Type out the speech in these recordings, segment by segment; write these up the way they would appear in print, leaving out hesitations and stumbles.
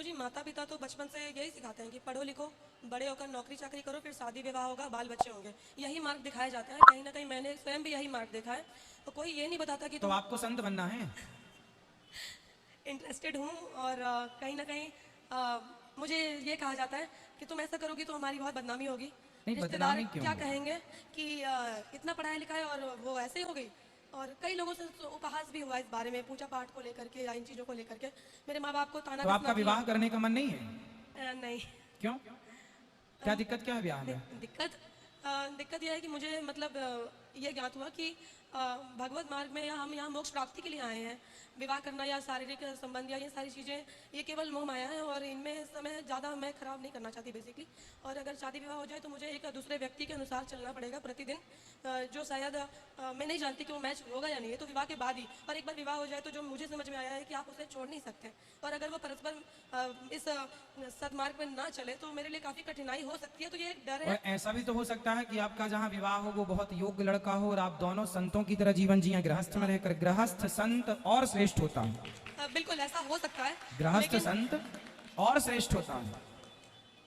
गुरुजी माता पिता तो बचपन से यही सिखाते हैं कि पढ़ो लिखो, बड़े होकर नौकरी चाकरी करो, फिर शादी विवाह होगा, बाल बच्चे होंगे, यही मार्ग दिखाया जाता है। कहीं ना कहीं मैंने स्वयं भी यही मार्ग देखा है। तो कोई ये नहीं बताता कि तो आपको संत बनना है? इंटरेस्टेड हूँ और कहीं ना कहीं मुझे ये कहा जाता है कि तुम ऐसा करोगी तो हमारी बहुत बदनामी होगी, नहीं, रिश्तेदार बदनामी क्यों क्या होगी? कहेंगे कि इतना पढ़ाया लिखा है और वो ऐसे ही हो गई। और कई लोगों से तो उपहास भी हुआ इस बारे में, पूजा पाठ को लेकर के या इन चीज़ों को लेकर के। मेरे माँ बाप को ताना तो भी आपका सुना विवाह करने का मन नहीं है? नहीं। क्यों? क्या दिक्कत क्या है ब्याह में? दिक्कत यह है कि मुझे मतलब ये ज्ञात हुआ कि भगवत मार्ग में या हम यहाँ मोक्ष प्राप्ति के लिए आए हैं। विवाह करना या शारीरिक संबंध या ये सारी चीज़ें ये केवल मोह माया है और इनमें समय ज़्यादा मैं खराब नहीं करना चाहती बेसिकली। और अगर शादी विवाह हो जाए तो मुझे एक दूसरे व्यक्ति के अनुसार चलना पड़ेगा प्रतिदिन, जो शायद मैं नहीं जानती कि वो मैच होगा या नहीं है, तो विवाह के बाद ही। और एक बार विवाह हो जाए तो जो मुझे समझ में आया है कि आप उसे छोड़ नहीं सकते। और अगर वो परस्पर इस सदमार्ग में ना चले तो मेरे लिए काफ़ी कठिनाई हो सकती है। तो ये एक डर है। और ऐसा भी तो हो सकता है कि आपका जहाँ विवाह हो वो बहुत योग्य लड़का हो और आप दोनों संतों की तरह जीवन जिए। गृहस्थ में रहकर गृहस्थ संत और श्रेष्ठ होता है। बिल्कुल ऐसा हो सकता है। गृहस्थ लेकिन संत और श्रेष्ठ होता है।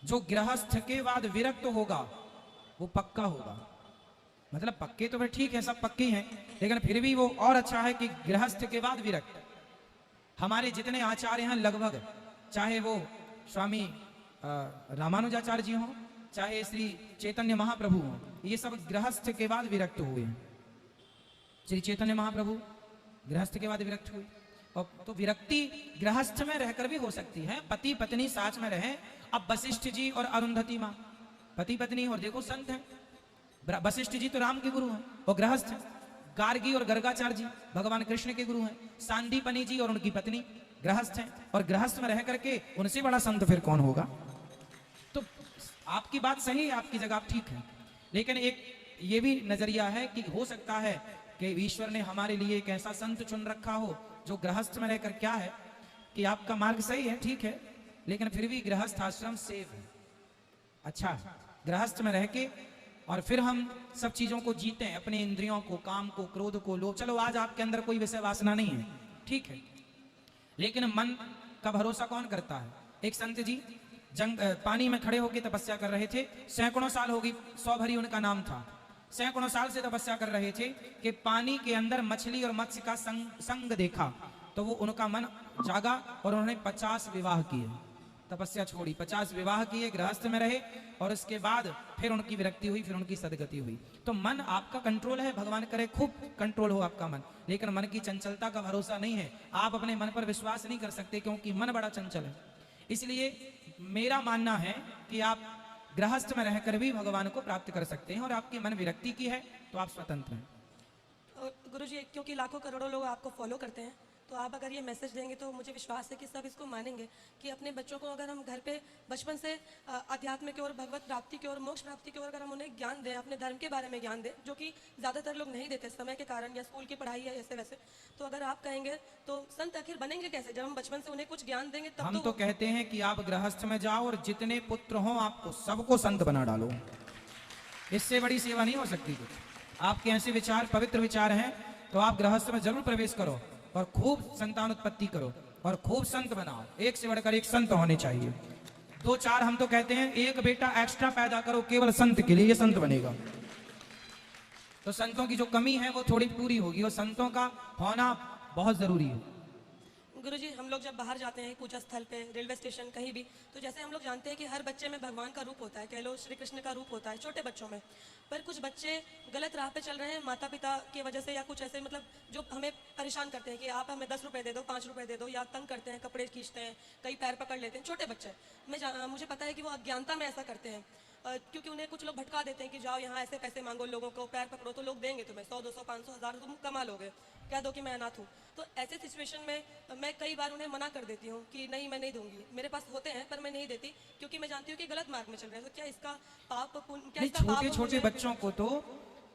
जो गृहस्थ के बाद विरक्त होगा वो पक्का होगा। मतलब पक्के तो फिर ठीक है, सब पक्के हैं, लेकिन फिर भी वो और अच्छा है कि गृहस्थ के बाद विरक्त। हमारे जितने आचार्य हैं लगभग, चाहे वो स्वामी रामानुजाचार्य जी हों, चाहे श्री चैतन्य महाप्रभु हों, ये सब गृहस्थ के बाद विरक्त हुए हैं। श्री चैतन्य महाप्रभु गृहस्थ के बाद विरक्त हुए। और तो विरक्ति गृहस्थ में रहकर भी हो सकती है, पति पत्नी साथ में रहे। अब वशिष्ठ जी और अरुंधति माँ पति पत्नी और देखो संत हैं। वशिष्ठ जी तो राम के गुरु हैं और गृहस्थ हैं। गार्गी और गर्गाचार्य जी भगवान कृष्ण के गुरु हैं। सांदीपनी जी और उनकी पत्नी गृहस्थ हैं और गृहस्थ में रह करके उनसे बड़ा संत फिर कौन होगा। तो आपकी बात सही है, आपकी जगह आप ठीक है, लेकिन एक ये भी नजरिया है कि हो सकता है कि ईश्वर ने हमारे लिए एक ऐसा संत चुन रखा हो जो गृहस्थ में रहकर, क्या है कि आपका मार्ग सही है, ठीक है, लेकिन फिर भी गृहस्थ आश्रम सेफ है, अच्छा है। गृहस्थ में रह के और फिर हम सब चीजों को जीते हैं, अपने इंद्रियों को, काम को, क्रोध को, लोभ। चलो आज आपके अंदर कोई विषय वासना नहीं है, ठीक है, लेकिन मन का भरोसा कौन करता है। एक संत जी पानी में खड़े होकर तपस्या कर रहे थे, सैकड़ों साल हो गई, 100 भरी उनका नाम था। सैकड़ों साल से तपस्या कर रहे थे कि पानी के अंदर मछली और मत्स्य का संग देखा, तो वो उनका मन जागा और उन्होंने 50 विवाह किए। तपस्या छोड़ी, 50 विवाह किए, गृहस्थ में रहे और उसके बाद फिर उनकी विरक्ति हुई, फिर उनकी सदगति हुई। तो मन आपका कंट्रोल है, भगवान करे खूब कंट्रोल हो आपका मन, लेकिन मन की चंचलता का भरोसा नहीं है। आप अपने मन पर विश्वास नहीं कर सकते क्योंकि मन बड़ा चंचल है। इसलिए मेरा मानना है कि आप गृहस्थ में रहकर भी भगवान को प्राप्त कर सकते हैं और आपकी मन विरक्ति की है तो आप स्वतंत्र हैं। गुरुजी क्योंकि लाखों करोड़ों लोग आपको फॉलो करते हैं, तो आप अगर ये मैसेज देंगे तो मुझे विश्वास है कि सब इसको मानेंगे कि अपने बच्चों को अगर हम घर पे बचपन से अध्यात्म की ओर, भगवत प्राप्ति की ओर, मोक्ष प्राप्ति की ओर अगर हम उन्हें ज्ञान दें, अपने धर्म के बारे में ज्ञान दें, जो कि ज़्यादातर लोग नहीं देते समय के कारण या स्कूल की पढ़ाई या ऐसे वैसे, तो अगर आप कहेंगे तो संत आखिर बनेंगे कैसे जब हम बचपन से उन्हें कुछ ज्ञान देंगे तब। हम तो कहते हैं कि आप गृहस्थ में जाओ और जितने पुत्र हों आपको सबको संत बना डालो, इससे बड़ी सेवा नहीं हो सकती कुछ। आपके ऐसे विचार, पवित्र विचार हैं तो आप गृहस्थ में जरूर प्रवेश करो और खूब संतान उत्पत्ति करो और खूब संत बनाओ। एक से बढ़कर एक संत होने चाहिए, 2-4 हम तो कहते हैं एक बेटा एक्स्ट्रा पैदा करो केवल संत के लिए, ये संत बनेगा। तो संतों की जो कमी है वो थोड़ी पूरी होगी और संतों का होना बहुत जरूरी है। गुरुजी हम लोग जब बाहर जाते हैं पूजा स्थल पे, रेलवे स्टेशन, कहीं भी, तो जैसे हम लोग जानते हैं कि हर बच्चे में भगवान का रूप होता है, कह लो श्री कृष्ण का रूप होता है छोटे बच्चों में। पर कुछ बच्चे गलत राह पे चल रहे हैं माता पिता की वजह से या कुछ ऐसे, मतलब जो हमें परेशान करते हैं कि आप हमें 10 रुपये दे दो, 5 रुपये दे दो, या तंग करते हैं, कपड़े खींचते हैं, कई पैर पकड़ लेते हैं। छोटे बच्चे, मुझे पता है कि वो अज्ञानता में ऐसा करते हैं, क्योंकि उन्हें कुछ लोग भटका देते हैं कि जाओ यहाँ ऐसे पैसे मांगो, लोगों को पैर पकड़ो तो लोग देंगे तुम्हें 100, 200, 500, 1000, तुम कमा लोगे, कह दो कि मैं अनाथ हूँ। तो ऐसे सिचुएशन में मैं कई बार उन्हें मना कर देती हूँ कि नहीं मैं नहीं दूंगी, मेरे पास होते हैं पर मैं नहीं देती, क्योंकि मैं जानती हूँ कि गलत मार्ग में चल रहे हैं। तो क्या इसका पाप पुण्य, क्या इसका छोटे छोटे बच्चों को तो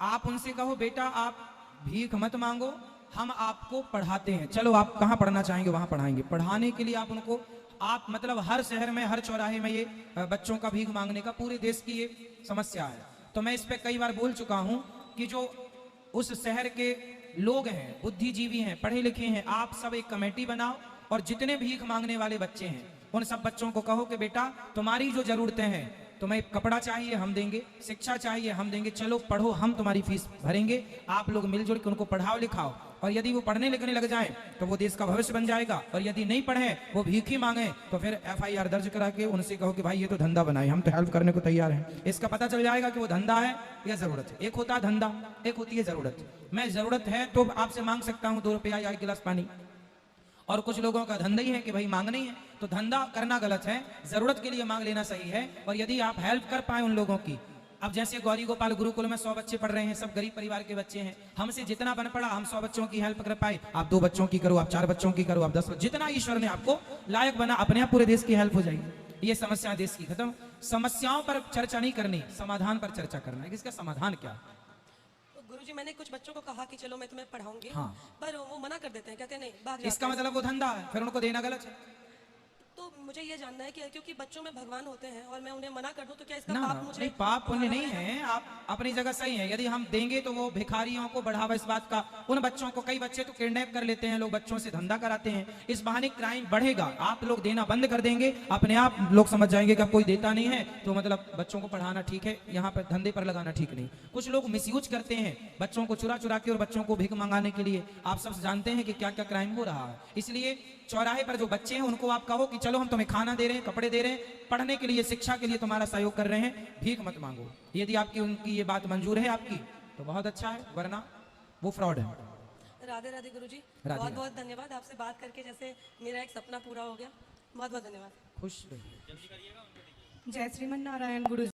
आप उनसे कहो बेटा आप भीख मत मांगो, हम आपको पढ़ाते हैं, चलो आप कहाँ पढ़ना चाहेंगे वहां पढ़ाएंगे। पढ़ाने के लिए आप उनको, आप मतलब हर शहर में, हर चौराहे में ये बच्चों का भीख मांगने का पूरे देश की ये समस्या है। तो मैं इस पे कई बार बोल चुका हूं कि जो उस शहर के लोग हैं, बुद्धिजीवी हैं, पढ़े लिखे हैं, आप सब एक कमेटी बनाओ और जितने भीख मांगने वाले बच्चे हैं उन सब बच्चों को कहो कि बेटा तुम्हारी जो जरूरतें हैं, तुम्हें कपड़ा चाहिए हम देंगे, शिक्षा चाहिए हम देंगे, चलो पढ़ो, हम तुम्हारी फीस भरेंगे, आप लोग मिलजुल के उनको पढ़ाओ लिखाओ। और यदि वो पढ़ने लिखने लग जाए तो वो देश का भविष्य बन जाएगा, और यदि नहीं पढ़े, वो भीख ही मांगे, तो फिर FIR दर्ज करा के उनसे कहो कि भाई ये तो धंधा बनाए, हम तो हेल्प करने को तैयार हैं। इसका पता चल जाएगा कि वो धंधा है या जरूरत है। एक होता है धंधा, एक होती है जरूरत। मैं जरूरत है तो आपसे मांग सकता हूँ 2 रुपया या 1 गिलास पानी, और कुछ लोगों का धंधा ही है कि भाई मांगना ही है, तो धंधा करना गलत है, जरूरत के लिए मांग लेना सही है। और यदि आप हेल्प कर पाए उन लोगों की, अब जैसे गौरी गोपाल गुरुकुल में 100 बच्चे पढ़ रहे हैं, सब गरीब परिवार के बच्चे हैं, हमसे जितना बन पड़ा हम 100 बच्चों की हेल्प कर पाए, आप 2 बच्चों की करो, आप 4 बच्चों की करो, आप 10, जितना ईश्वर ने आपको लायक बना, अपने आप पूरे देश की हेल्प हो जाएगी। ये समस्या देश की खत्म। समस्याओं पर चर्चा नहीं करनी, समाधान पर चर्चा करना है कि इसका समाधान क्या है। तो गुरुजी मैंने कुछ बच्चों को कहा कि चलो मैं तुम्हें पढ़ाऊंगी, हाँ। पर वो मना कर देते हैं, कहते हैं नहीं भाग जाते इसका हैं। मतलब वो धंधा है, फिर उनको देना गलत है। तो मुझे ये जानना है कि क्योंकि बच्चों में भगवान होते हैं और मैं उन्हें मना कर दूं तो क्या इसका ना पाप ना, मुझे नहीं पाप पुण्य नहीं है, आप अपनी जगह सही है। यदि हम देंगे तो वो भिखारियों को बढ़ावा इस बात का, उन बच्चों को, कई बच्चे तो किडनैप कर लेते हैं लोग, बच्चों से धंधा कराते हैं, इस बहाने क्राइम बढ़ेगा। आप लोग देना बंद कर देंगे, अपने आप लोग समझ जाएंगे कि अब कोई देता नहीं है तो मतलब बच्चों को पढ़ाना ठीक है, यहाँ पर धंधे पर लगाना ठीक नहीं। कुछ लोग मिसयूज करते हैं बच्चों को, चुरा चुरा के, और बच्चों को भीख मंगाने के लिए। आप सब जानते हैं कि क्या क्या क्राइम हो रहा है। इसलिए चौराहे पर जो बच्चे हैं उनको आप कहो कि चलो हम तुम्हें खाना दे रहे हैं, कपड़े दे रहे हैं, पढ़ने के लिए, शिक्षा के लिए तुम्हारा सहयोग कर रहे हैं, भीख मत मांगो। यदि आपकी उनकी ये बात मंजूर है आपकी तो बहुत अच्छा है, वरना वो फ्रॉड है। राधे राधे गुरुजी, राधे बहुत राधे। बहुत धन्यवाद। आपसे बात करके जैसे मेरा एक सपना पूरा हो गया। बहुत बहुत धन्यवाद। खुश रहिए। जय श्रीमन नारायण गुरु